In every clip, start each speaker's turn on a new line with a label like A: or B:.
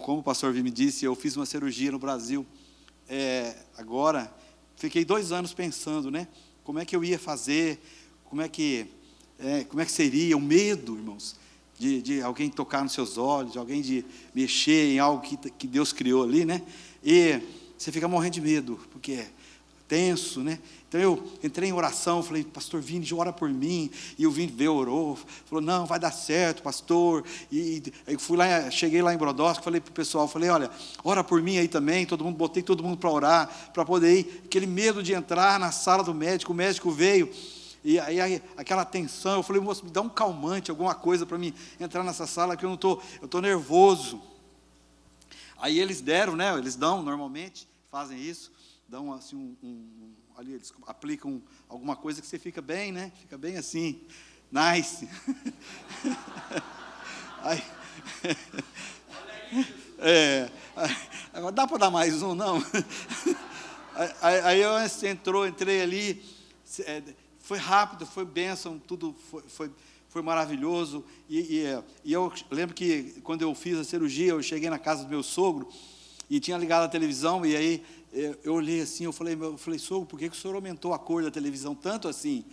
A: como o pastor Vim me disse, eu fiz uma cirurgia no Brasil, agora, fiquei 2 anos pensando, né, como é que eu ia fazer, como é que seria, o medo, irmãos, de alguém tocar nos seus olhos, de alguém de mexer em algo que Deus criou ali, né, e você fica morrendo de medo, porque é tenso, né? Então eu entrei em oração, falei, pastor Vini, ora por mim, e o Vini veio, orou, falou, não, vai dar certo, pastor, e aí fui lá, cheguei lá em Brodowski, falei para o pessoal, falei, olha, ora por mim aí também, botei todo mundo para orar, para poder ir, aquele medo de entrar na sala do médico, o médico veio, e aí aquela tensão, eu falei, moço, me dá um calmante, alguma coisa para mim entrar nessa sala, que eu estou nervoso. Aí eles deram, né, eles dão, normalmente, fazem isso, dão assim ali eles aplicam alguma coisa que você fica bem, né? Fica bem assim, nice. Aí, dá para dar mais um, não? Aí eu entrei ali, foi rápido, foi bênção, tudo foi maravilhoso. E eu lembro que quando eu fiz a cirurgia, eu cheguei na casa do meu sogro e tinha ligado a televisão, e aí eu olhei assim, eu falei, sogro, por que o senhor aumentou a cor da televisão tanto assim?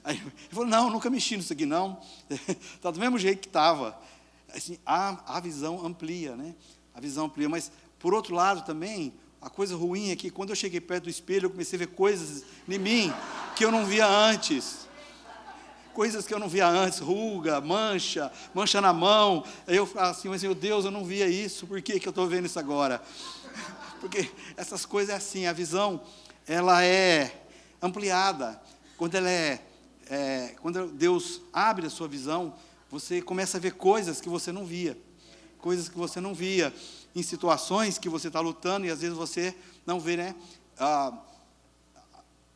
A: Aí ele falou, não, nunca mexi nisso aqui não, está do mesmo jeito que estava. Assim, a visão amplia, né? A visão amplia, mas por outro lado também, a coisa ruim é que quando eu cheguei perto do espelho, eu comecei a ver coisas em mim que eu não via antes. Coisas que eu não via antes, ruga, mancha na mão. Aí eu falava assim, mas meu Deus, eu não via isso, por que eu estou vendo isso agora? Porque essas coisas é assim, a visão, ela é ampliada. Quando Deus abre a sua visão, você começa a ver coisas que você não via. Coisas que você não via, em situações que você está lutando, e às vezes você não vê, né?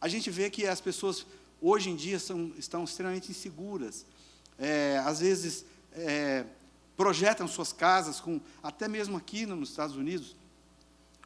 A: A gente vê que as pessoas, hoje em dia, estão extremamente inseguras. Às vezes, projetam suas casas, até mesmo aqui nos Estados Unidos,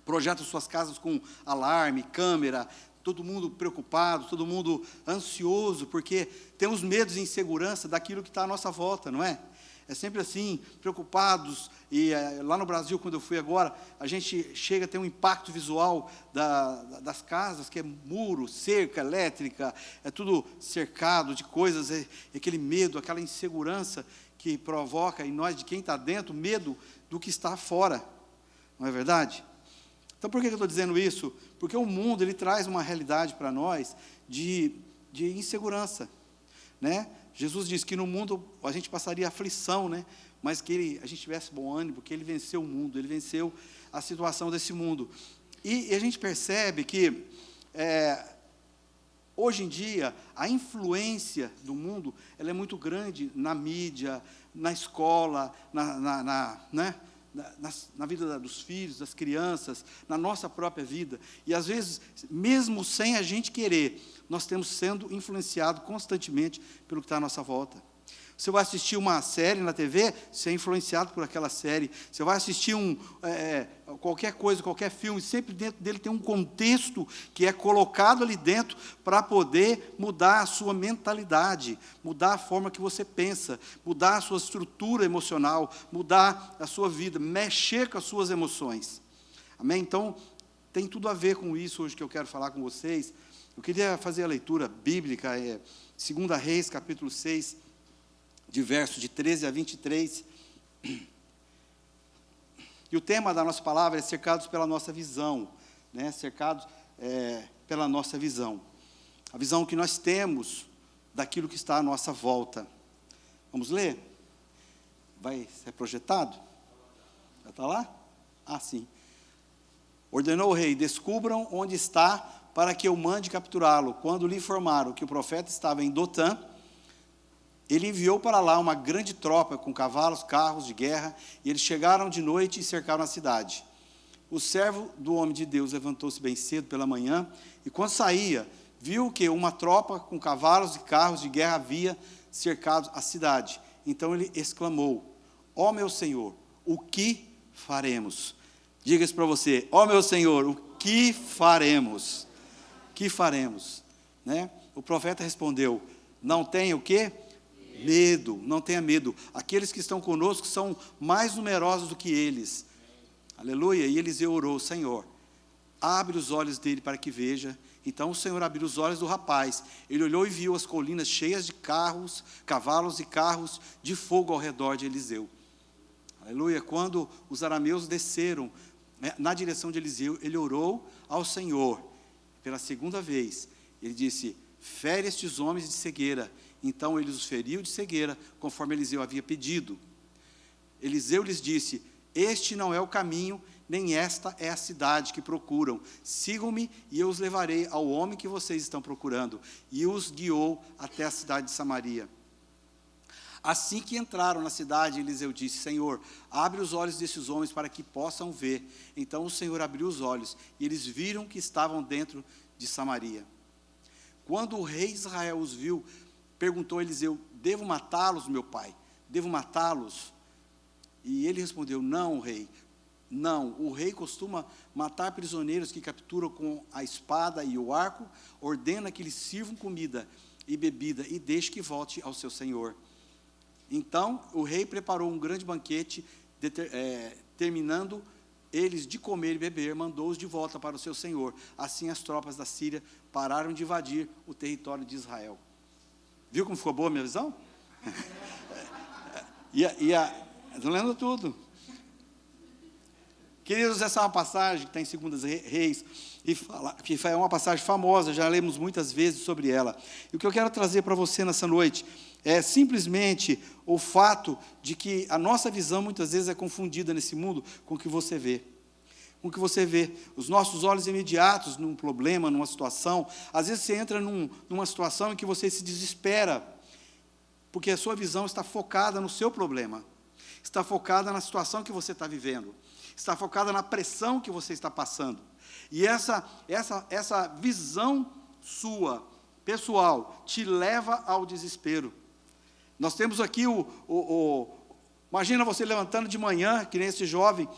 A: projetam suas casas com alarme, câmera, todo mundo preocupado, todo mundo ansioso, porque temos medos e insegurança daquilo que está à nossa volta, não é? É sempre assim, preocupados, e lá no Brasil, quando eu fui agora, a gente chega a ter um impacto visual das casas, que é muro, cerca elétrica, é tudo cercado de coisas, aquele medo, aquela insegurança que provoca em nós, de quem está dentro, medo do que está fora, não é verdade? Então, por que eu estou dizendo isso? Porque o mundo, ele traz uma realidade para nós de insegurança, né? Jesus disse que no mundo a gente passaria aflição, né? Mas que a gente tivesse bom ânimo, porque Ele venceu o mundo, Ele venceu a situação desse mundo. E a gente percebe que, hoje em dia, a influência do mundo, ela é muito grande na mídia, na escola, na vida dos filhos, das crianças, na nossa própria vida. E, às vezes, mesmo sem a gente querer, nós estamos sendo influenciados constantemente pelo que está à nossa volta. Você vai assistir uma série na TV, você é influenciado por aquela série. Você vai assistir qualquer coisa, qualquer filme, sempre dentro dele tem um contexto que é colocado ali dentro para poder mudar a sua mentalidade, mudar a forma que você pensa, mudar a sua estrutura emocional, mudar a sua vida, mexer com as suas emoções. Amém? Então, tem tudo a ver com isso hoje que eu quero falar com vocês. Eu queria fazer a leitura bíblica, 2 Reis, capítulo 6, de versos de 13 a 23. E o tema da nossa palavra é cercados pela nossa visão, né? Cercados pela nossa visão. A visão que nós temos daquilo que está à nossa volta. Vamos ler? Vai ser projetado? Já está lá? Ah, sim. Ordenou o rei, descubram onde está, para que eu mande capturá-lo. Quando lhe informaram que o profeta estava em Dotã, ele enviou para lá uma grande tropa com cavalos, carros de guerra, e eles chegaram de noite e cercaram a cidade. O servo do homem de Deus levantou-se bem cedo pela manhã, e quando saía, viu que uma tropa com cavalos e carros de guerra havia cercado a cidade. Então ele exclamou, ó meu Senhor, o que faremos? Diga isso para você, ó meu Senhor, o que faremos? Que faremos? Né? O profeta respondeu, não tenha o quê? Medo, não tenha medo. Aqueles que estão conosco são mais numerosos do que eles. Aleluia. E Eliseu orou: Senhor, abre os olhos dele para que veja. Então o Senhor abriu os olhos do rapaz. Ele olhou e viu as colinas cheias de carros, cavalos e carros de fogo ao redor de Eliseu. Aleluia. Quando os arameus desceram na direção de Eliseu, ele orou ao Senhor. Pela segunda vez, ele disse: fere estes homens de cegueira. Então ele os feriu de cegueira, conforme Eliseu havia pedido. Eliseu lhes disse: este não é o caminho, nem esta é a cidade que procuram. Sigam-me e eu os levarei ao homem que vocês estão procurando. E os guiou até a cidade de Samaria. Assim que entraram na cidade, Eliseu disse: Senhor, abre os olhos desses homens para que possam ver. Então o Senhor abriu os olhos, e eles viram que estavam dentro de Samaria. Quando o rei Israel os viu, perguntou a Eliseu: devo matá-los, meu pai? Devo matá-los? E ele respondeu: não, rei. Não, o rei costuma matar prisioneiros que capturam com a espada e o arco, ordena que lhes sirvam comida e bebida e deixe que volte ao seu senhor. Então o rei preparou um grande banquete, terminando eles de comer e beber, mandou-os de volta para o seu senhor. Assim as tropas da Síria pararam de invadir o território de Israel. Viu como ficou boa a minha visão? Estou lendo tudo. Queridos, essa é uma passagem que está em 2 Reis, que é uma passagem famosa, já lemos muitas vezes sobre ela. E o que eu quero trazer para você nessa noite é simplesmente o fato de que a nossa visão muitas vezes é confundida nesse mundo com o que você vê. Com o que você vê. Os nossos olhos imediatos num problema, numa situação, às vezes você entra numa situação em que você se desespera, porque a sua visão está focada no seu problema, está focada na situação que você está vivendo, está focada na pressão que você está passando. E essa visão sua, pessoal, te leva ao desespero. Nós temos aqui imagina você levantando de manhã, que nem esse jovem,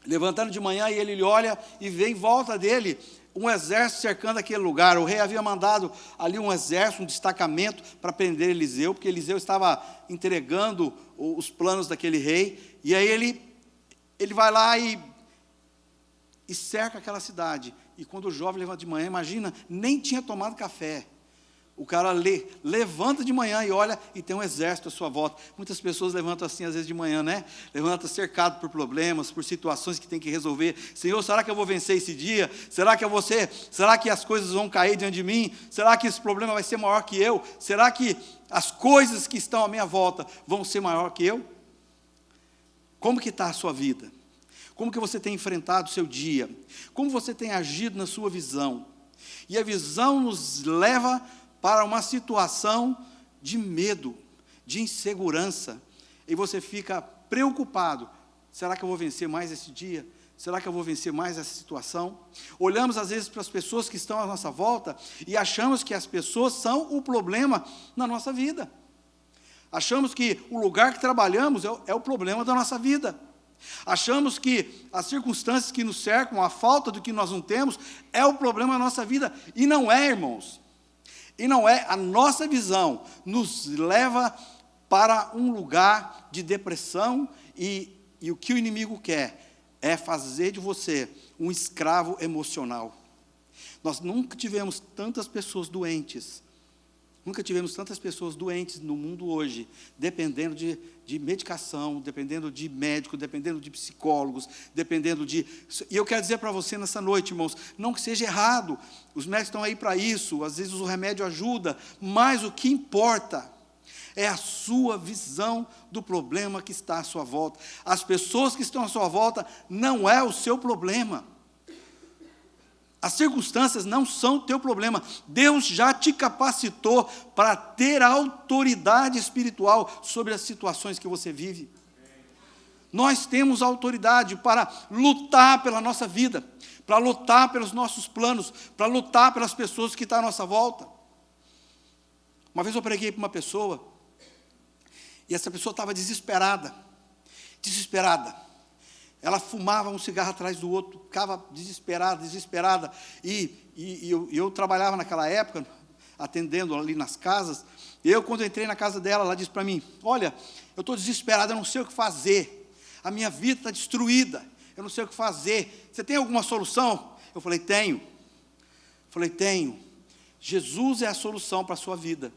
A: levantando de manhã, e ele olha e vê em volta dele um exército cercando aquele lugar. O rei havia mandado ali um exército, um destacamento para prender Eliseu, porque Eliseu estava entregando os planos daquele rei. E aí ele vai lá e cerca aquela cidade. E quando o jovem levanta de manhã, imagina, nem tinha tomado café. O cara levanta de manhã e olha, e tem um exército à sua volta. Muitas pessoas levantam assim, às vezes de manhã, né? Levanta cercado por problemas, por situações que tem que resolver. Senhor, será que eu vou vencer esse dia? Será que as coisas vão cair diante de mim? Será que esse problema vai ser maior que eu? Será que as coisas que estão à minha volta vão ser maior que eu? Como que está a sua vida? Como que você tem enfrentado o seu dia? Como você tem agido na sua visão? E a visão nos leva para uma situação de medo, de insegurança, e você fica preocupado: será que eu vou vencer mais esse dia? Será que eu vou vencer mais essa situação? Olhamos às vezes para as pessoas que estão à nossa volta e achamos que as pessoas são o problema na nossa vida. Achamos que o lugar que trabalhamos é o problema da nossa vida. Achamos que as circunstâncias que nos cercam, a falta do que nós não temos, é o problema da nossa vida. E não é, irmãos. E não é. A nossa visão nos leva para um lugar de depressão, e o que o inimigo quer é fazer de você um escravo emocional. Nós nunca tivemos tantas pessoas doentes. Nunca tivemos tantas pessoas doentes no mundo hoje, dependendo de medicação, dependendo de médico, dependendo de psicólogos, E eu quero dizer para você nessa noite, irmãos, não que seja errado, os médicos estão aí para isso, às vezes o remédio ajuda, mas o que importa é a sua visão do problema que está à sua volta. As pessoas que estão à sua volta não é o seu problema. As circunstâncias não são o teu problema. Deus já te capacitou para ter a autoridade espiritual sobre as situações que você vive. Nós temos autoridade para lutar pela nossa vida, para lutar pelos nossos planos, para lutar pelas pessoas que estão à nossa volta. Uma vez eu preguei para uma pessoa, e essa pessoa estava desesperada. Ela fumava um cigarro atrás do outro, ficava desesperada. E eu trabalhava naquela época, atendendo ali nas casas. E quando eu entrei na casa dela, ela disse para mim: olha, eu estou desesperada, eu não sei o que fazer. A minha vida está destruída. eu não sei o que fazer. Você tem alguma solução? Eu falei, tenho. Tenho. Jesus é a solução para a sua vida.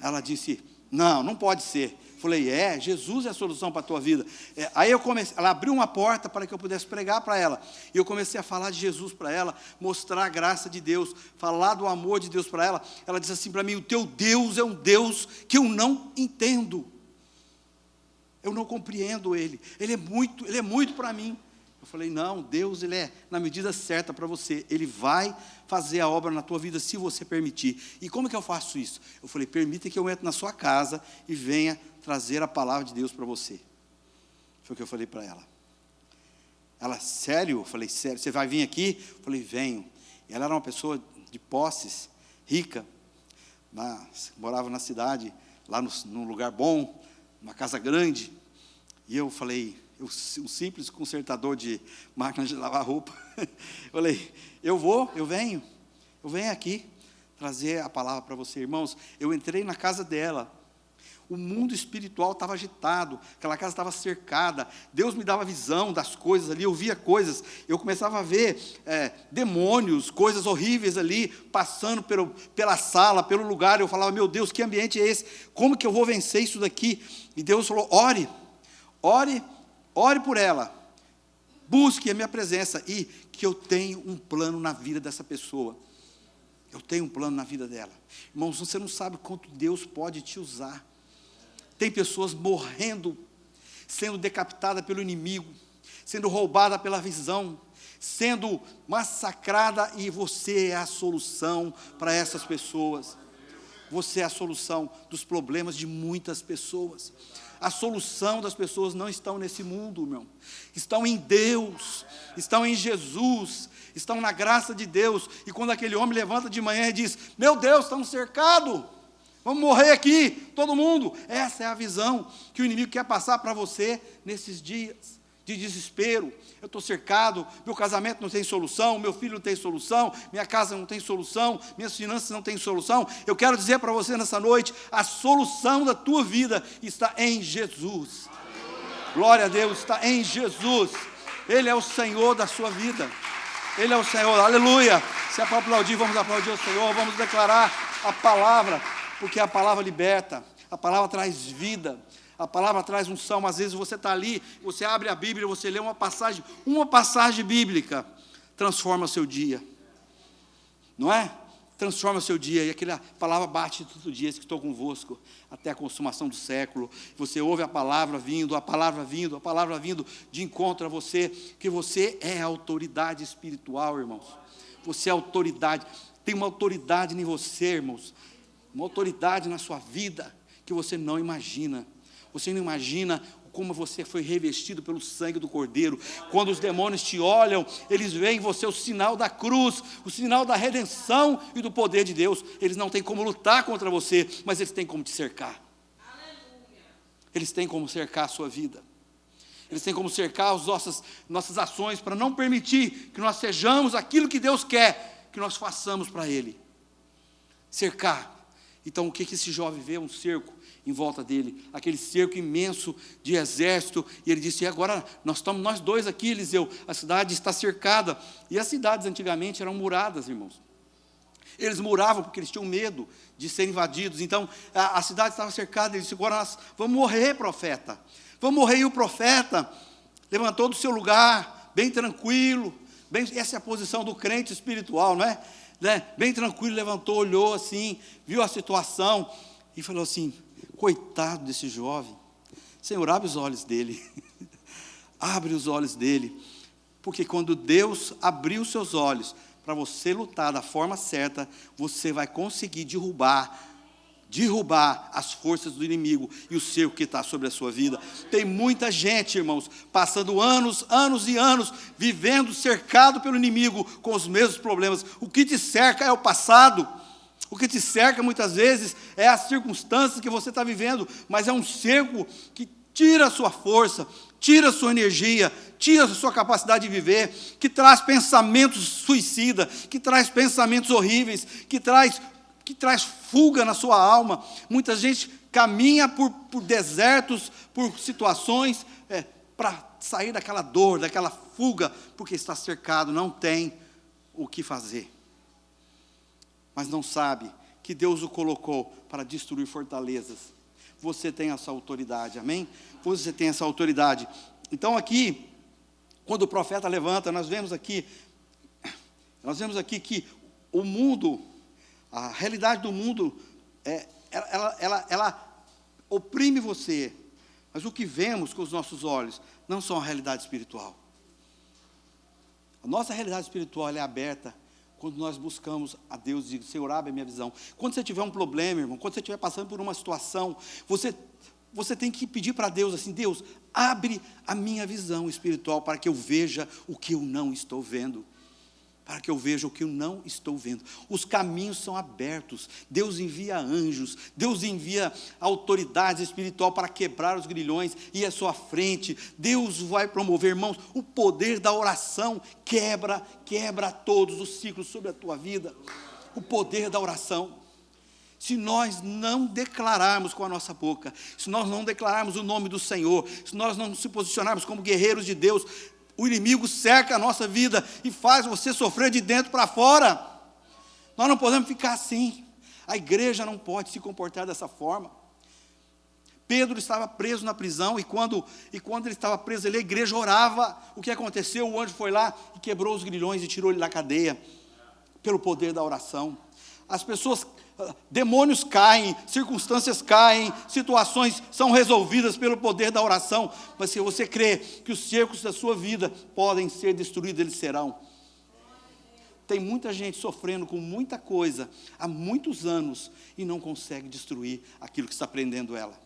A: Ela disse, não pode ser. Falei, Jesus é a solução para a tua vida. Aí ela abriu uma porta para que eu pudesse pregar para ela. E eu comecei a falar de Jesus para ela, mostrar a graça de Deus, falar do amor de Deus para ela. Ela disse assim para mim, o teu Deus é um Deus que eu não entendo. Eu não compreendo Ele. Ele é muito para mim. Eu falei, não, Deus, Ele é na medida certa para você. Ele vai fazer a obra na tua vida, se você permitir. E como que eu faço isso? Eu falei, permita que eu entre na sua casa e venha trazer a palavra de Deus para você. Foi o que eu falei para ela. Ela, sério? Eu falei, sério, você vai vir aqui? Eu falei, venho. Ela era uma pessoa de posses, rica, morava na cidade, lá num lugar bom, uma casa grande. E eu falei, um simples consertador de máquina de lavar roupa. Eu falei, eu venho aqui trazer a palavra para você. Irmãos, eu entrei na casa dela, o mundo espiritual estava agitado, aquela casa estava cercada, Deus me dava visão das coisas ali, eu via coisas, eu começava a ver demônios, coisas horríveis ali, passando pela sala, pelo lugar. Eu falava, meu Deus, que ambiente é esse? Como que eu vou vencer isso daqui? E Deus falou, ore por ela, busque a minha presença, e que eu tenho um plano na vida dessa pessoa. Eu tenho um plano na vida dela. Irmãos, você não sabe quanto Deus pode te usar. Tem pessoas morrendo, sendo decapitadas pelo inimigo, sendo roubada pela visão, sendo massacrada, e você é a solução para essas pessoas. Você é a solução dos problemas de muitas pessoas. A solução das pessoas não estão nesse mundo, irmão. Estão em Deus, estão em Jesus, estão na graça de Deus. E quando aquele homem levanta de manhã e diz, meu Deus, estamos cercados, vamos morrer aqui, todo mundo. Essa é a visão que o inimigo quer passar para você nesses dias de desespero. Eu estou cercado, meu casamento não tem solução, meu filho não tem solução, minha casa não tem solução, minhas finanças não têm solução. Eu quero dizer para você nessa noite, a solução da tua vida está em Jesus. Glória a Deus, está em Jesus. Ele é o Senhor da sua vida. Ele é o Senhor, aleluia. Se é para aplaudir, vamos aplaudir o Senhor, vamos declarar a palavra, porque a palavra liberta, a palavra traz vida, a palavra traz unção. Às vezes você está ali, você abre a Bíblia, você lê uma passagem bíblica, transforma o seu dia, não é? Transforma o seu dia, e aquela palavra bate todo dia, que estou convosco, até a consumação do século. Você ouve a palavra vindo de encontro a você, que você é a autoridade espiritual, irmãos. Você é autoridade, tem uma autoridade em você, irmãos, uma autoridade na sua vida, que você não imagina. Você não imagina como você foi revestido pelo sangue do Cordeiro. Quando os demônios te olham, eles veem em você o sinal da cruz, o sinal da redenção e do poder de Deus. Eles não têm como lutar contra você, mas eles têm como te cercar. Eles têm como cercar a sua vida. Eles têm como cercar as nossas ações, para não permitir que nós sejamos aquilo que Deus quer que nós façamos para Ele. Cercar. Então, o que esse jovem vê? Um cerco em volta dele, aquele cerco imenso de exército, e ele disse, e agora nós estamos nós dois aqui, Eliseu, a cidade está cercada. E as cidades antigamente eram muradas, irmãos. Eles muravam porque eles tinham medo de serem invadidos. Então, a cidade estava cercada. Ele disse, agora nós vamos morrer, profeta. Vamos morrer. E o profeta levantou do seu lugar, bem tranquilo, essa é a posição do crente espiritual, não é? Bem tranquilo, levantou, olhou assim, viu a situação, e falou assim, coitado desse jovem, Senhor, abre os olhos dele, abre os olhos dele, porque quando Deus abrir os seus olhos, para você lutar da forma certa, você vai conseguir derrubar as forças do inimigo e o cerco que está sobre a sua vida. Tem muita gente, irmãos, passando anos e anos, vivendo cercado pelo inimigo, com os mesmos problemas. O que te cerca é o passado, o que te cerca muitas vezes é as circunstâncias que você está vivendo, mas é um cerco que tira a sua força, tira a sua energia, tira a sua capacidade de viver, que traz pensamentos suicidas, que traz pensamentos horríveis, que traz fuga na sua alma. Muita gente caminha por desertos, por situações, para sair daquela dor, daquela fuga, porque está cercado, não tem o que fazer. Mas não sabe que Deus o colocou para destruir fortalezas. Você tem essa autoridade, amém? Você tem essa autoridade. Então aqui, quando o profeta levanta, nós vemos aqui que o mundo, a realidade do mundo, ela oprime você, mas o que vemos com os nossos olhos não são a realidade espiritual. A nossa realidade espiritual é aberta quando nós buscamos a Deus e dizemos: Senhor, abre a minha visão. Quando você tiver um problema, irmão, quando você estiver passando por uma situação, você tem que pedir para Deus assim: Deus, abre a minha visão espiritual para que eu veja o que eu não estou vendo. Para que eu veja o que eu não estou vendo. Os caminhos são abertos. Deus envia anjos. Deus envia autoridades espiritual para quebrar os grilhões e à sua frente. Deus vai promover, irmãos, o poder da oração quebra todos os ciclos sobre a tua vida. O poder da oração. Se nós não declararmos com a nossa boca, se nós não declararmos o nome do Senhor, se nós não se posicionarmos como guerreiros de Deus, o inimigo cerca a nossa vida e faz você sofrer de dentro para fora. Nós não podemos ficar assim. A igreja não pode se comportar dessa forma. Pedro estava preso na prisão e quando ele estava preso ali, a igreja orava. O que aconteceu? O anjo foi lá e quebrou os grilhões e tirou ele da cadeia, pelo poder da oração. As pessoas, demônios caem, circunstâncias caem, situações são resolvidas pelo poder da oração. Mas se você crê que os cercos da sua vida podem ser destruídos, eles serão. Tem muita gente sofrendo com muita coisa há muitos anos e não consegue destruir aquilo que está prendendo ela,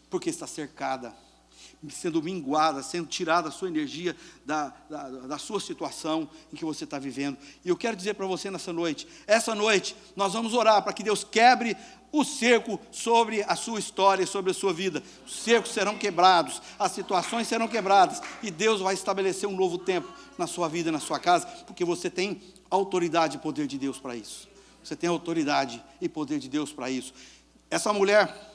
A: porque está cercada, sendo minguada, sendo tirada a sua energia da sua situação em que você está vivendo. E eu quero dizer para você essa noite, nós vamos orar para que Deus quebre o cerco sobre a sua história, sobre a sua vida. Os cercos serão quebrados, as situações serão quebradas, e Deus vai estabelecer um novo tempo na sua vida, na sua casa, porque você tem autoridade e poder de Deus para isso. Você tem autoridade e poder de Deus para isso. Essa mulher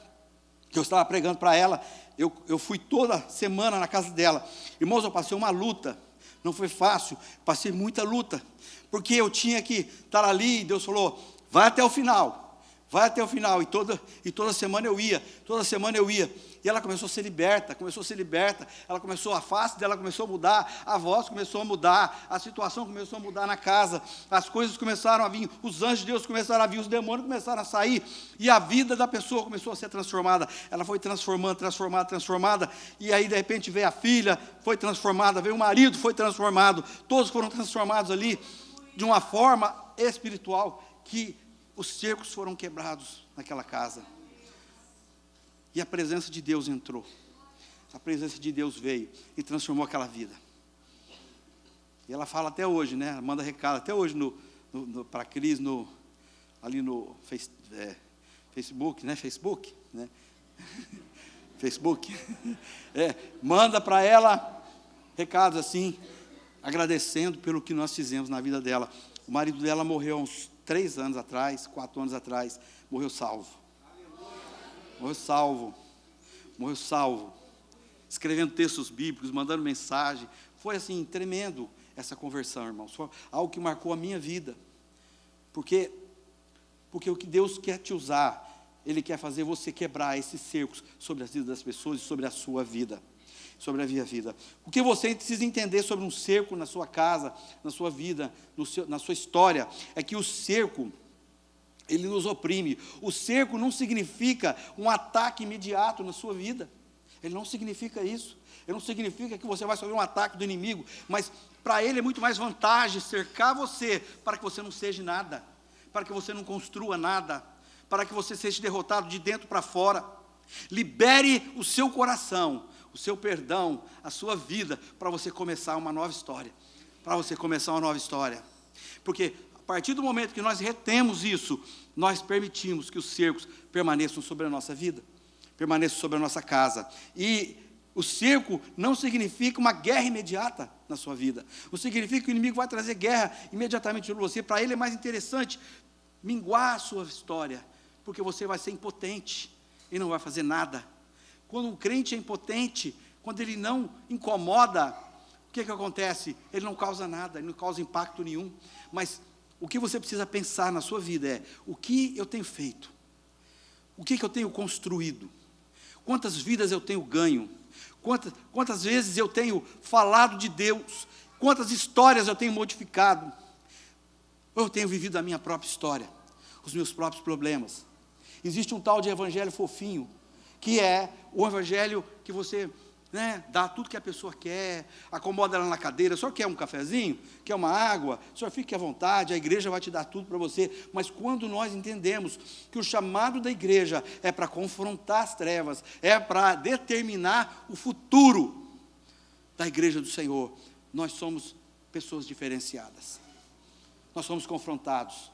A: que eu estava pregando para ela, eu fui toda semana na casa dela. Irmãos, eu passei uma luta, não foi fácil, passei muita luta, porque eu tinha que estar ali, e Deus falou: vai até o final, e toda semana eu ia, e ela começou a ser liberta, a face dela começou a mudar, a voz começou a mudar, a situação começou a mudar na casa, as coisas começaram a vir, os anjos de Deus começaram a vir, os demônios começaram a sair, e a vida da pessoa começou a ser transformada. Ela foi transformada, e aí de repente veio a filha, foi transformada, veio o marido, foi transformado, todos foram transformados ali, de uma forma espiritual, que os cercos foram quebrados naquela casa. E a presença de Deus entrou. A presença de Deus veio e transformou aquela vida. E ela fala até hoje, né? Ela manda recado até hoje para a Cris, ali no Facebook, né? Facebook, né? Facebook. Manda para ela recados assim, agradecendo pelo que nós fizemos na vida dela. O marido dela morreu há uns 3 anos atrás, 4 anos atrás, morreu salvo. Morreu salvo, escrevendo textos bíblicos, mandando mensagem. Foi assim, tremendo essa conversão, irmãos. Foi algo que marcou a minha vida. Porque o que Deus quer te usar, Ele quer fazer você quebrar esses cercos sobre as vidas das pessoas e sobre a sua vida. Sobre a minha vida. O que você precisa entender sobre um cerco na sua casa, na sua vida, na sua história, é que o cerco, ele nos oprime. O cerco não significa um ataque imediato na sua vida. Ele não significa isso. Ele não significa que você vai sofrer um ataque do inimigo, mas para ele é muito mais vantagem cercar você, para que você não seja nada, para que você não construa nada, para que você seja derrotado de dentro para fora. Libere o seu coração, o seu perdão, a sua vida, para você começar uma nova história. Porque a partir do momento que nós retemos isso, nós permitimos que os cercos permaneçam sobre a nossa vida, permaneçam sobre a nossa casa. E o cerco não significa uma guerra imediata na sua vida. Não significa que o inimigo vai trazer guerra imediatamente sobre você. Para ele é mais interessante minguar a sua história, porque você vai ser impotente e não vai fazer nada. Quando um crente é impotente, quando ele não incomoda, o que acontece? Ele não causa nada, ele não causa impacto nenhum. Mas o que você precisa pensar na sua vida é: o que eu tenho feito? O que eu tenho construído? Quantas vidas eu tenho ganho? Quantas vezes eu tenho falado de Deus? Quantas histórias eu tenho modificado? Ou eu tenho vivido a minha própria história, os meus próprios problemas? Existe um tal de evangelho fofinho, que é o evangelho que você, dá tudo que a pessoa quer, acomoda ela na cadeira. O senhor quer um cafezinho? Quer uma água? O senhor fique à vontade, a igreja vai te dar tudo para você. Mas quando nós entendemos que o chamado da igreja é para confrontar as trevas, é para determinar o futuro da igreja do Senhor, nós somos pessoas diferenciadas. Nós somos confrontados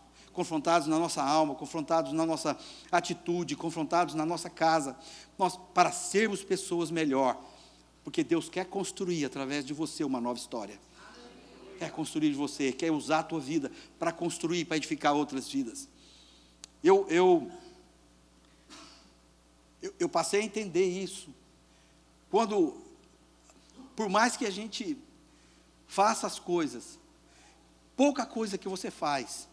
A: na nossa alma, confrontados na nossa atitude, confrontados na nossa casa, para sermos pessoas melhor, porque Deus quer construir através de você uma nova história, quer construir de você, quer usar a tua vida para construir, para edificar outras vidas. Eu passei a entender isso, quando, por mais que a gente faça as coisas, pouca coisa que você faz,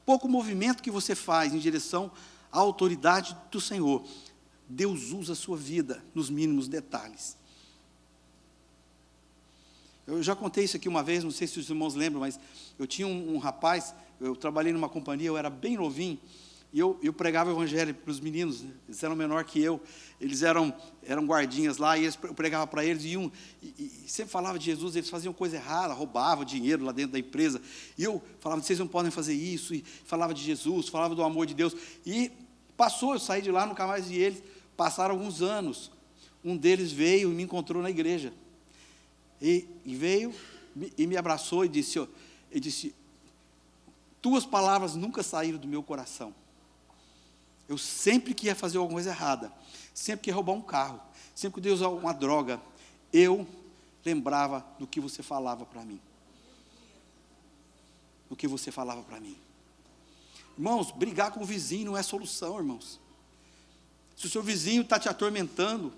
A: pouco movimento que você faz em direção à autoridade do Senhor, Deus usa a sua vida nos mínimos detalhes. Eu já contei isso aqui uma vez, não sei se os irmãos lembram, mas eu tinha um rapaz, eu trabalhei numa companhia, eu era bem novinho, e eu pregava o evangelho para os meninos, eles eram menor que eu, eles eram guardinhas lá, e eu pregava para eles, e sempre falava de Jesus, eles faziam coisa errada, roubavam dinheiro lá dentro da empresa, e eu falava: vocês não podem fazer isso, e falava de Jesus, falava do amor de Deus, e passou, eu saí de lá, nunca mais vi eles. Passaram alguns anos, um deles veio e me encontrou na igreja, e veio e me abraçou e disse: tuas palavras nunca saíram do meu coração. Eu sempre que ia fazer alguma coisa errada, sempre que ia roubar um carro, sempre que ia usar uma droga, eu lembrava do que você falava para mim. Do que você falava para mim. Irmãos, brigar com o vizinho não é solução, irmãos. Se o seu vizinho está te atormentando,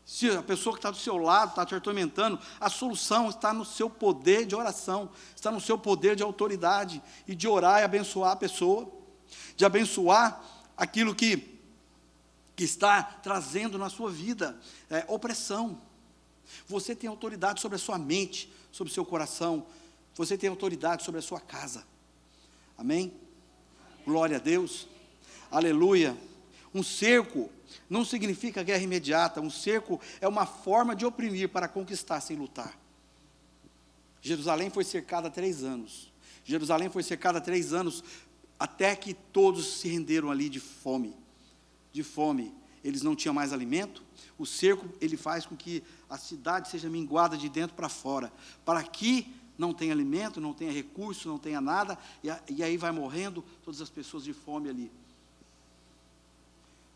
A: se a pessoa que está do seu lado está te atormentando, a solução está no seu poder de oração, está no seu poder de autoridade, e de orar e abençoar a pessoa, de abençoar aquilo que está trazendo na sua vida opressão. Você tem autoridade sobre a sua mente, sobre o seu coração, você tem autoridade sobre a sua casa. Amém? Glória a Deus, aleluia. Um cerco não significa guerra imediata, um cerco é uma forma de oprimir para conquistar sem lutar. Jerusalém foi cercada há 3 anos, Jerusalém foi cercada há 3 anos, até que todos se renderam ali de fome, eles não tinham mais alimento. O cerco, ele faz com que a cidade seja minguada de dentro para fora, para que não tenha alimento, não tenha recurso, não tenha nada, e aí vai morrendo todas as pessoas de fome ali.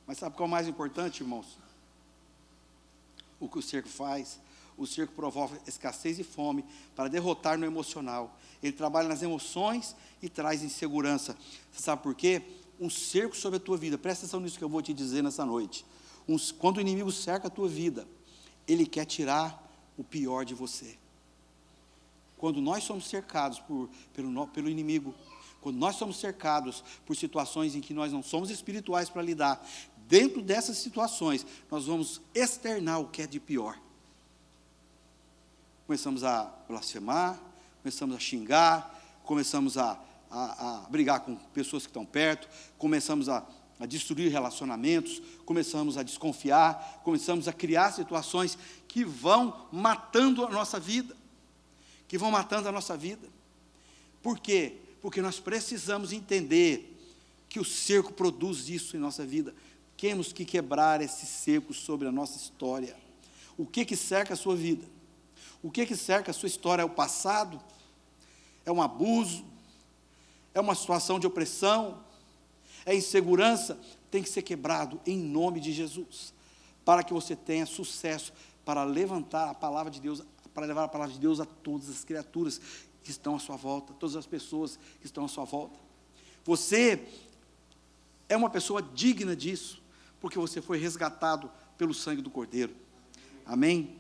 A: Mas sabe qual é o mais importante, irmãos? O que o cerco faz? O cerco provoca escassez e fome para derrotar no emocional. Ele trabalha nas emoções e traz insegurança. Você sabe por quê? Um cerco sobre a tua vida, presta atenção nisso que eu vou te dizer nessa noite. Quando o inimigo cerca a tua vida, ele quer tirar o pior de você. Quando nós somos cercados pelo inimigo, quando nós somos cercados por situações em que nós não somos espirituais para lidar, dentro dessas situações, nós vamos externar o que é de pior. Começamos a blasfemar, começamos a xingar, começamos a brigar com pessoas que estão perto, começamos a destruir relacionamentos, começamos a desconfiar, começamos a criar situações que vão matando a nossa vida, Por quê? Porque nós precisamos entender que o cerco produz isso em nossa vida. Temos que quebrar esse cerco sobre a nossa história. O que cerca a sua vida? O que cerca a sua história? É o passado? É um abuso? É uma situação de opressão? É insegurança? Tem que ser quebrado em nome de Jesus, para que você tenha sucesso, para levantar a palavra de Deus, para levar a palavra de Deus a todas as criaturas que estão à sua volta, todas as pessoas que estão à sua volta. Você é uma pessoa digna disso, porque você foi resgatado pelo sangue do Cordeiro. Amém?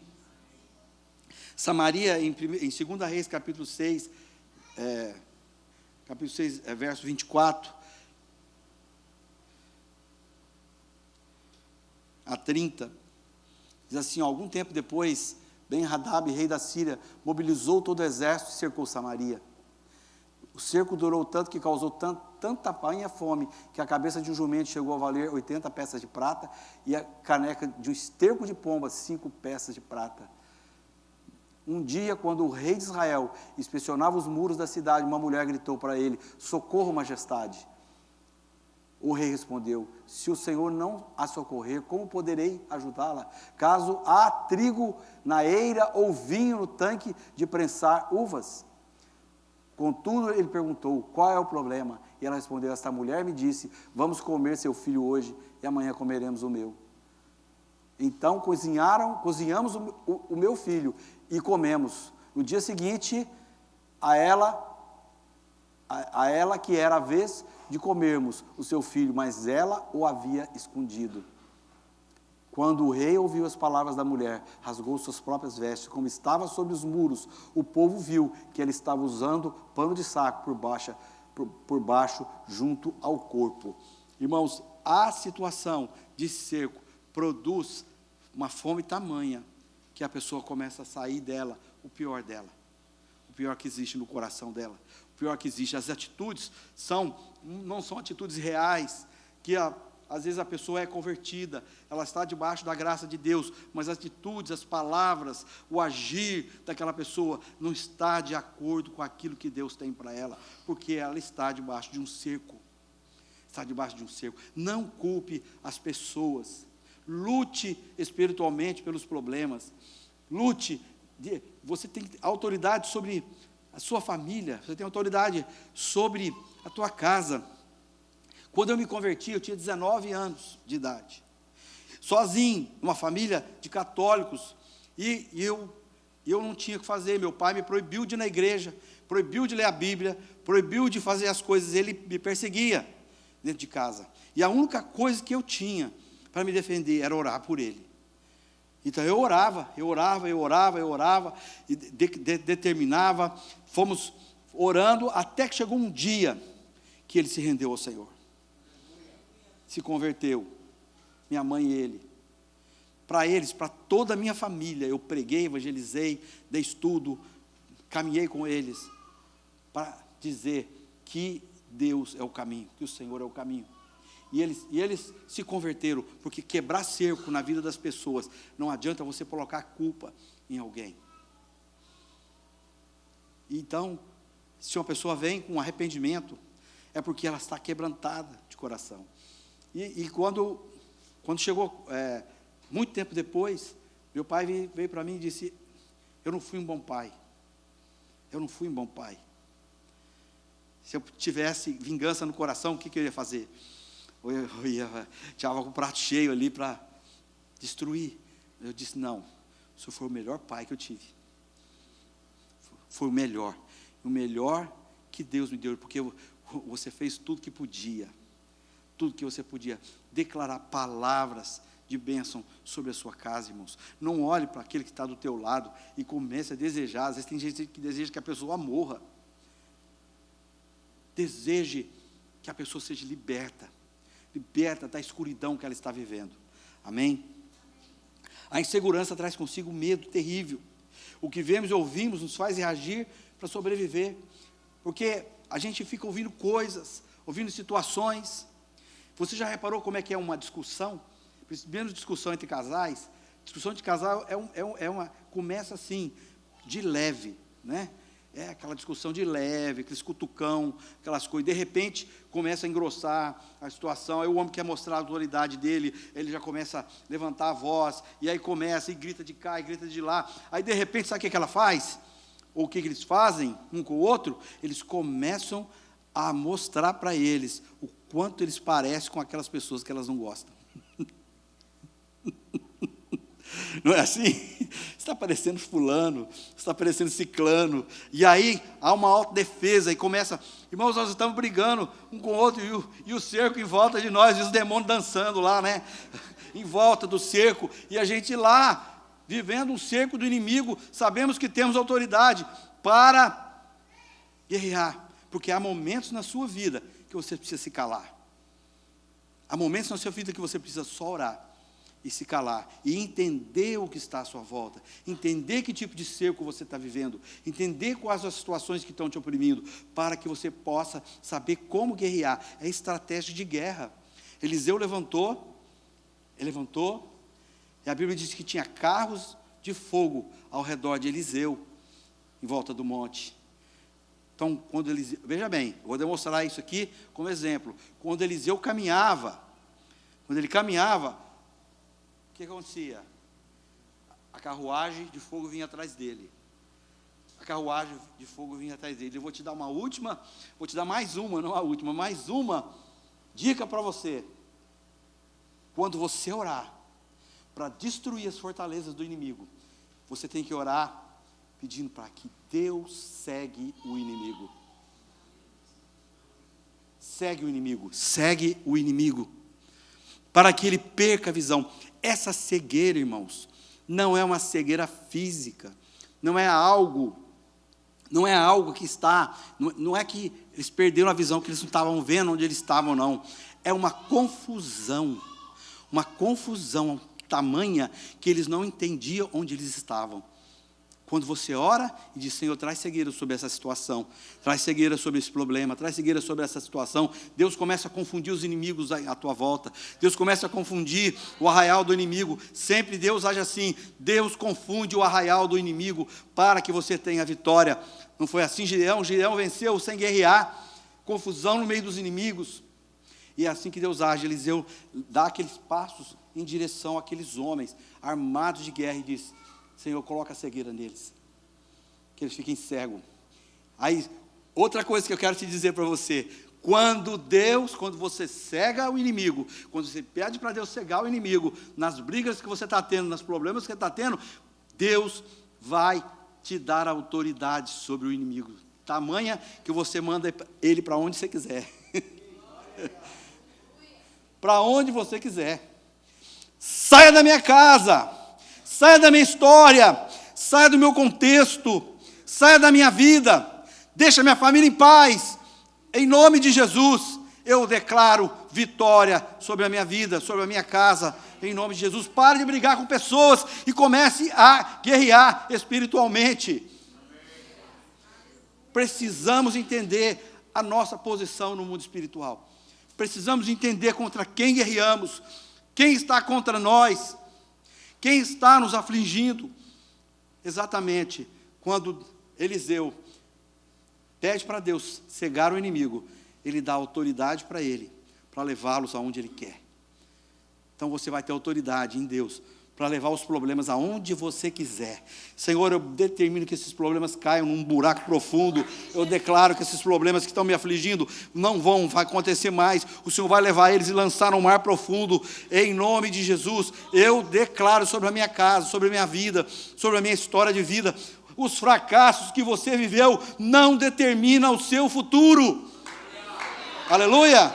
A: Samaria, em 2 Reis, capítulo 6, verso 24 a 30, diz assim: algum tempo depois, Ben-Hadad, rei da Síria, mobilizou todo o exército e cercou Samaria. O cerco durou tanto que causou tanta tamanha fome, que a cabeça de um jumento chegou a valer 80 peças de prata, e a caneca de um esterco de pomba, 5 peças de prata. Um dia, quando o rei de Israel inspecionava os muros da cidade, uma mulher gritou para ele: socorro, majestade. O rei respondeu: se o Senhor não a socorrer, como poderei ajudá-la? Caso há trigo na eira ou vinho no tanque de prensar uvas? Contudo, ele perguntou: qual é o problema? E ela respondeu: esta mulher me disse: vamos comer seu filho hoje, e amanhã comeremos o meu. Então cozinhamos o meu filho e comemos. No dia seguinte, a ela que era a vez de comermos o seu filho, mas ela o havia escondido. Quando o rei ouviu as palavras da mulher, rasgou suas próprias vestes, como estava sobre os muros. O povo viu que ela estava usando pano de saco por baixo, junto ao corpo. Irmãos, a situação de cerco produz uma fome tamanha que a pessoa começa a sair dela, o pior que existe no coração dela, o pior que existe. As atitudes não são atitudes reais, que às vezes a pessoa é convertida, ela está debaixo da graça de Deus, mas as atitudes, as palavras, o agir daquela pessoa não está de acordo com aquilo que Deus tem para ela, porque ela está debaixo de um cerco. Não culpe as pessoas. Lute espiritualmente pelos problemas. Você tem autoridade sobre a sua família, você tem autoridade sobre a tua casa. Quando eu me converti, eu tinha 19 anos de idade, sozinho, numa família de católicos, e eu não tinha o que fazer. Meu pai me proibiu de ir na igreja, proibiu de ler a Bíblia, proibiu de fazer as coisas, ele me perseguia dentro de casa, e a única coisa que eu tinha para me defender era orar por ele. Então eu orava, e determinava, fomos orando, até que chegou um dia que ele se rendeu ao Senhor, se converteu, minha mãe e ele. Para eles, para toda a minha família, eu preguei, evangelizei, dei estudo, caminhei com eles, para dizer que Deus é o caminho, que o Senhor é o caminho. E eles se converteram, porque quebrar cerco na vida das pessoas, não adianta você colocar culpa em alguém. Então, se uma pessoa vem com arrependimento, é porque ela está quebrantada de coração. E quando chegou, muito tempo depois, meu pai veio para mim e disse: eu não fui um bom pai. Se eu tivesse vingança no coração, o que eu ia fazer? Eu estava com o prato cheio ali para destruir. Eu disse: não, o senhor foi o melhor pai que eu tive. Foi o melhor que Deus me deu, porque você fez tudo que podia, tudo que você podia, declarar palavras de bênção sobre a sua casa, irmãos. Não olhe para aquele que está do teu lado e comece a desejar. Às vezes tem gente que deseja que a pessoa morra. Deseje que a pessoa seja liberta da escuridão que ela está vivendo. Amém? A insegurança traz consigo medo terrível. O que vemos e ouvimos nos faz reagir para sobreviver, porque a gente fica ouvindo coisas, ouvindo situações. Você já reparou como é que é uma discussão? Menos discussão entre casais. Discussão de casal começa assim, de leve, né? É aquela discussão de leve, aqueles cutucão, aquelas coisas. De repente, começa a engrossar a situação. Aí o homem quer mostrar a autoridade dele, ele já começa a levantar a voz, e aí começa, e grita de cá, e grita de lá. Aí, de repente, sabe o que ela faz? Ou o que eles fazem, um com o outro? Eles começam a mostrar para eles o quanto eles parecem com aquelas pessoas que elas não gostam. Não é assim? Está parecendo fulano, está parecendo ciclano, e aí há uma autodefesa, e começa, irmãos, nós estamos brigando um com o outro, e o cerco em volta de nós, e os demônios dançando lá, né? Em volta do cerco, e a gente lá, vivendo um cerco do inimigo, sabemos que temos autoridade para guerrear, porque há momentos na sua vida que você precisa se calar. Há momentos na sua vida que você precisa só orar e se calar, e entender o que está à sua volta, entender que tipo de cerco você está vivendo, entender quais as situações que estão te oprimindo, para que você possa saber como guerrear. É estratégia de guerra. Eliseu levantou, e a Bíblia diz que tinha carros de fogo ao redor de Eliseu, em volta do monte. Então, quando Eliseu, veja bem, eu vou demonstrar isso aqui como exemplo. Quando Eliseu caminhava, o que acontecia? A carruagem de fogo vinha atrás dele. Eu vou te dar uma última, vou te dar mais uma, não a última, mais uma dica para você. Quando você orar para destruir as fortalezas do inimigo, você tem que orar pedindo para que Deus segue o inimigo. Segue o inimigo, para que ele perca a visão. Essa cegueira, irmãos, não é uma cegueira física, não é algo que está, não é que eles perderam a visão, que eles não estavam vendo onde eles estavam, não. É uma confusão tamanha que eles não entendiam onde eles estavam. Quando você ora e diz: Senhor, traz cegueira sobre essa situação, traz cegueira sobre esse problema, traz cegueira sobre essa situação, Deus começa a confundir os inimigos à tua volta, Deus começa a confundir o arraial do inimigo. Sempre Deus age assim, Deus confunde o arraial do inimigo para que você tenha vitória. Não foi assim Gideão venceu sem guerrear, confusão no meio dos inimigos. E é assim que Deus age. Eliseu dá aqueles passos em direção àqueles homens armados de guerra e diz: Senhor, coloca a cegueira neles, que eles fiquem cegos. Aí, outra coisa que eu quero te dizer para você: quando você cega o inimigo, quando você pede para Deus cegar o inimigo, nas brigas que você está tendo, nos problemas que você está tendo, Deus vai te dar autoridade sobre o inimigo, tamanha que você manda ele para onde você quiser. Para onde você quiser. Saia da minha casa, saia da minha história, saia do meu contexto, saia da minha vida, deixa minha família em paz. Em nome de Jesus, eu declaro vitória sobre a minha vida, sobre a minha casa, em nome de Jesus. Pare de brigar com pessoas e comece a guerrear espiritualmente. Precisamos entender a nossa posição no mundo espiritual. Precisamos entender contra quem guerreamos, quem está contra nós, quem está nos afligindo. Exatamente, quando Eliseu pede para Deus cegar o inimigo, ele dá autoridade para ele, para levá-los aonde ele quer. Então você vai ter autoridade em Deus para levar os problemas aonde você quiser. Senhor, eu determino que esses problemas caiam num buraco profundo. Eu declaro que esses problemas que estão me afligindo não vão acontecer mais. O Senhor vai levar eles e lançar no mar profundo. Em nome de Jesus, eu declaro sobre a minha casa, sobre a minha vida, sobre a minha história de vida: os fracassos que você viveu não determinam o seu futuro. Aleluia!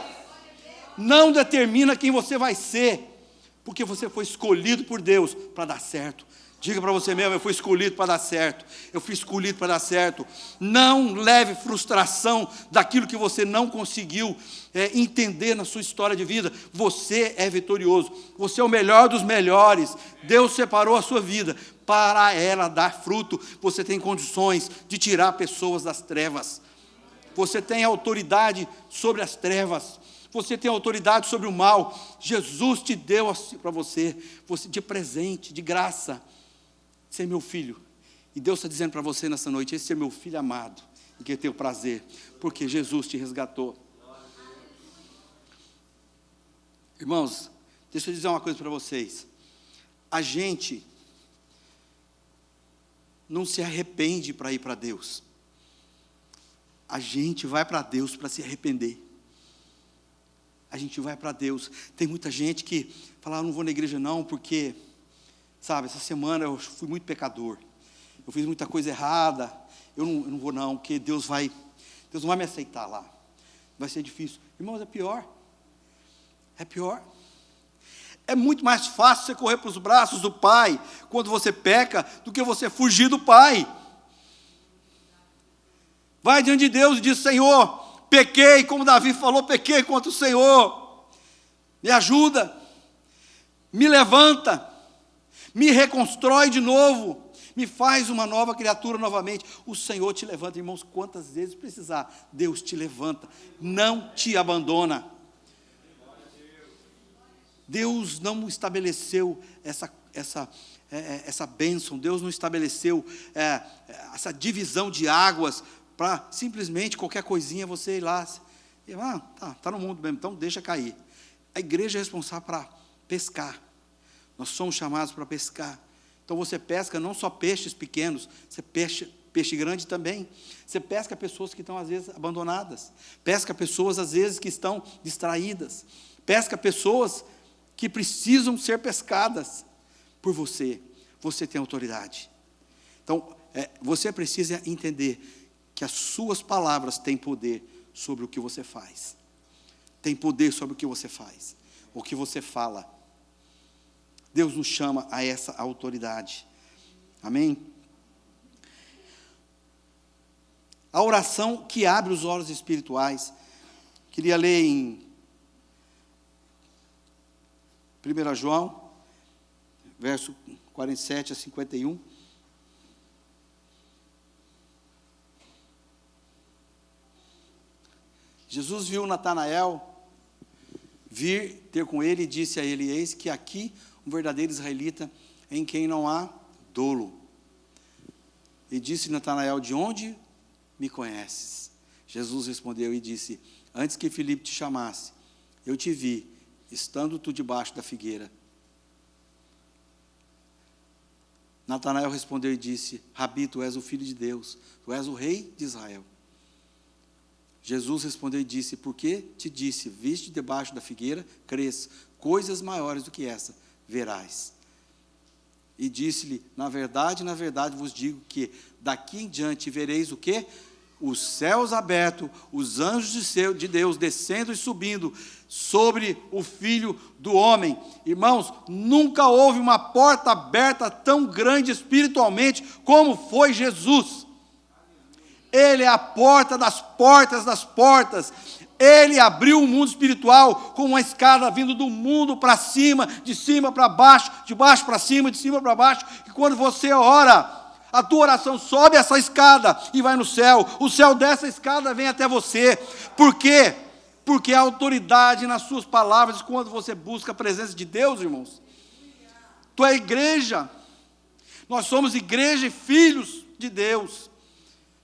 A: Não determina quem você vai ser, porque você foi escolhido por Deus para dar certo. Diga para você mesmo: eu fui escolhido para dar certo. Eu fui escolhido para dar certo. Não leve frustração daquilo que você não conseguiu entender na sua história de vida. Você é vitorioso. Você é o melhor dos melhores. Deus separou a sua vida para ela dar fruto. Você tem condições de tirar pessoas das trevas. Você tem autoridade sobre as trevas. Você tem autoridade sobre o mal. Jesus te deu para você de presente, de graça. Você é meu filho. E Deus está dizendo para você nessa noite: esse é meu filho amado, em que eu tenho prazer, porque Jesus te resgatou. Irmãos, deixa eu dizer uma coisa para vocês. A gente não se arrepende para ir para Deus. A gente vai para Deus para se arrepender. A gente vai para Deus. Tem muita gente que fala: eu não vou na igreja não, porque, sabe, essa semana eu fui muito pecador. Eu fiz muita coisa errada. Eu não vou não, porque Deus não vai me aceitar lá. Vai ser difícil. Irmãos, é pior. É pior. É muito mais fácil você correr para os braços do Pai quando você peca do que você fugir do Pai. Vai diante de Deus e diz: Senhor, pequei, como Davi falou, pequei contra o Senhor. Me ajuda, me levanta, me reconstrói de novo, me faz uma nova criatura novamente. O Senhor te levanta, irmãos, quantas vezes precisar, Deus te levanta, não te abandona. Deus não estabeleceu essa bênção, Deus não estabeleceu essa divisão de águas para simplesmente qualquer coisinha você ir lá. Tá no mundo mesmo, então deixa cair. A igreja é responsável para pescar. Nós somos chamados para pescar. Então você pesca não só peixes pequenos, você peixe grande também. Você pesca pessoas que estão às vezes abandonadas. Pesca pessoas às vezes que estão distraídas. Pesca pessoas que precisam ser pescadas por você. Você tem autoridade. Então, você precisa entender que as suas palavras têm poder sobre o que você faz. Tem poder sobre o que você faz, o que você fala. Deus nos chama a essa autoridade. Amém? A oração que abre os olhos espirituais. Queria ler em 1 João, verso 47 a 51. Jesus viu Natanael vir ter com ele e disse a ele: eis que aqui um verdadeiro israelita em quem não há dolo. E disse Natanael: de onde me conheces? Jesus respondeu e disse: antes que Filipe te chamasse, eu te vi, estando tu debaixo da figueira. Natanael respondeu e disse: Rabi, tu és o Filho de Deus, tu és o Rei de Israel. Jesus respondeu e disse: por que te disse, viste debaixo da figueira, crês, coisas maiores do que essa verás. E disse-lhe: na verdade vos digo que daqui em diante vereis o quê? Os céus abertos, os anjos de Deus descendo e subindo sobre o Filho do Homem. Irmãos, nunca houve uma porta aberta tão grande espiritualmente como foi Jesus. Ele é a porta das portas das portas. Ele abriu o mundo espiritual com uma escada vindo do mundo para cima, de cima para baixo, de baixo para cima, de cima para baixo. E quando você ora, a tua oração sobe essa escada e vai no céu. O céu dessa escada vem até você. Por quê? Porque há autoridade nas suas palavras quando você busca a presença de Deus, irmãos. Tu é igreja. Nós somos igreja e filhos de Deus,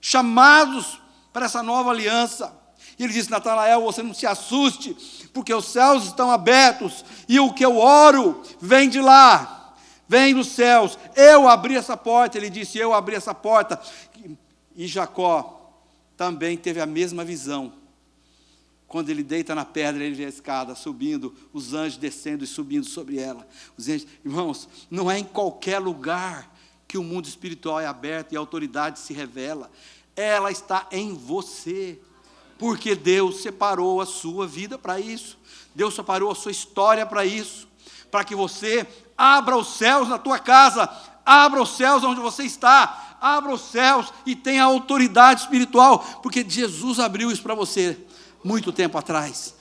A: chamados para essa nova aliança. E ele disse: Natanael, você não se assuste, porque os céus estão abertos, e o que eu oro vem de lá, vem dos céus. Eu abri essa porta, ele disse, eu abri essa porta. E Jacó também teve a mesma visão. Quando ele deita na pedra, ele vê a escada subindo, os anjos descendo e subindo sobre ela. Os anjos, irmãos, não é em qualquer lugar que o mundo espiritual é aberto e a autoridade se revela. Ela está em você, porque Deus separou a sua vida para isso. Deus separou a sua história para isso, para que você abra os céus na tua casa, abra os céus onde você está, abra os céus e tenha autoridade espiritual, porque Jesus abriu isso para você muito tempo atrás.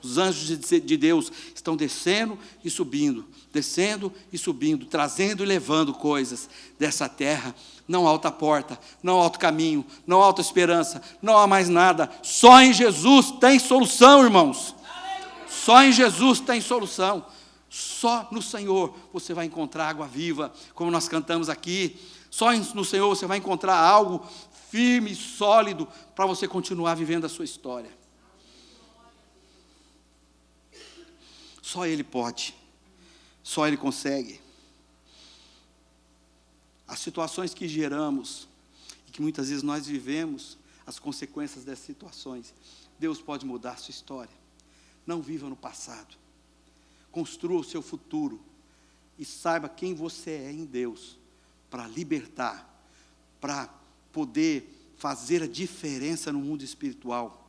A: Os anjos de Deus estão descendo e subindo, trazendo e levando coisas dessa terra. Não há outra porta, não há outro caminho, não há outra esperança, não há mais nada. Só em Jesus tem solução, irmãos. Só em Jesus tem solução. Só no Senhor você vai encontrar água viva, como nós cantamos aqui. Só no Senhor você vai encontrar algo firme e sólido para você continuar vivendo a sua história. Só Ele pode, só Ele consegue. As situações que geramos, e que muitas vezes nós vivemos, as consequências dessas situações, Deus pode mudar a sua história. Não viva no passado. Construa o seu futuro e saiba quem você é em Deus, para libertar, para poder fazer a diferença no mundo espiritual.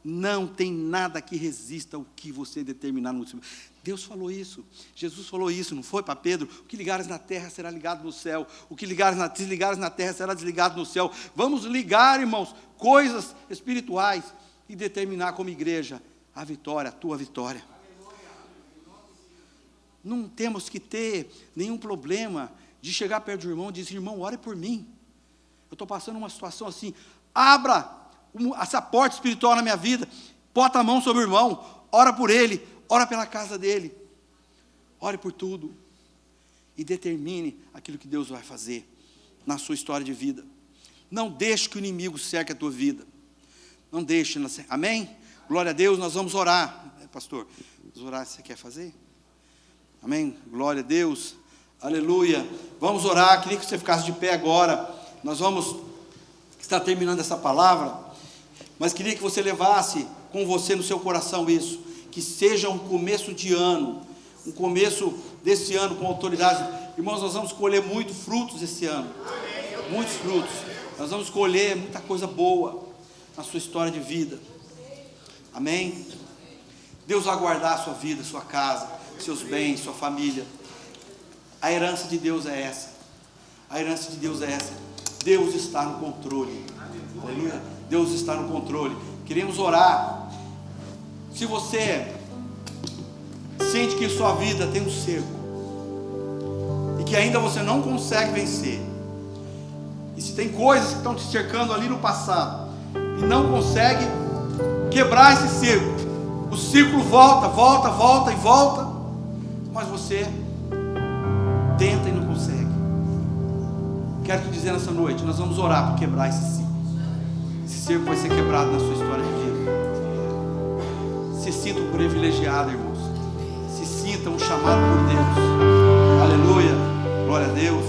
A: Não tem nada que resista ao que você determinar no céu. Deus falou isso, Jesus falou isso, não foi para Pedro? O que ligares na terra será ligado no céu, o que desligares na terra será desligado no céu. Vamos ligar, irmãos, coisas espirituais e determinar como igreja a vitória, a tua vitória. Não temos que ter nenhum problema de chegar perto do irmão e dizer: irmão, ore por mim. Eu estou passando uma situação assim. Abra essa porta espiritual na minha vida. Bota a mão sobre o irmão. Ora por ele. Ora pela casa dele. Ore por tudo. E determine aquilo que Deus vai fazer na sua história de vida. Não deixe que o inimigo cerque a tua vida. Não deixe. Amém? Glória a Deus. Nós vamos orar. Pastor, vamos orar se você quer fazer? Amém? Glória a Deus. Aleluia. Vamos orar. Queria que você ficasse de pé agora. Nós vamos estar terminando essa palavra, mas queria que você levasse com você no seu coração isso, que seja um começo de ano, um começo desse ano com autoridade. Irmãos, nós vamos colher muitos frutos esse ano, muitos frutos. Nós vamos colher muita coisa boa na sua história de vida. Amém? Deus vai guardar a sua vida, sua casa, seus bens, sua família. A herança de Deus é essa. A herança de Deus é essa. Deus está no controle. Aleluia. Deus está no controle. Queremos orar. Se você sente que sua vida tem um cerco e que ainda você não consegue vencer, e se tem coisas que estão te cercando ali no passado e não consegue quebrar esse cerco, o ciclo volta, mas você tenta e não consegue. Quero te dizer nessa noite, nós vamos orar para quebrar esse ciclo. Esse ciclo vai ser quebrado na sua história de vida. Se sinta um privilegiado, irmãos. Se sinta um chamado por Deus. Aleluia. Glória a Deus.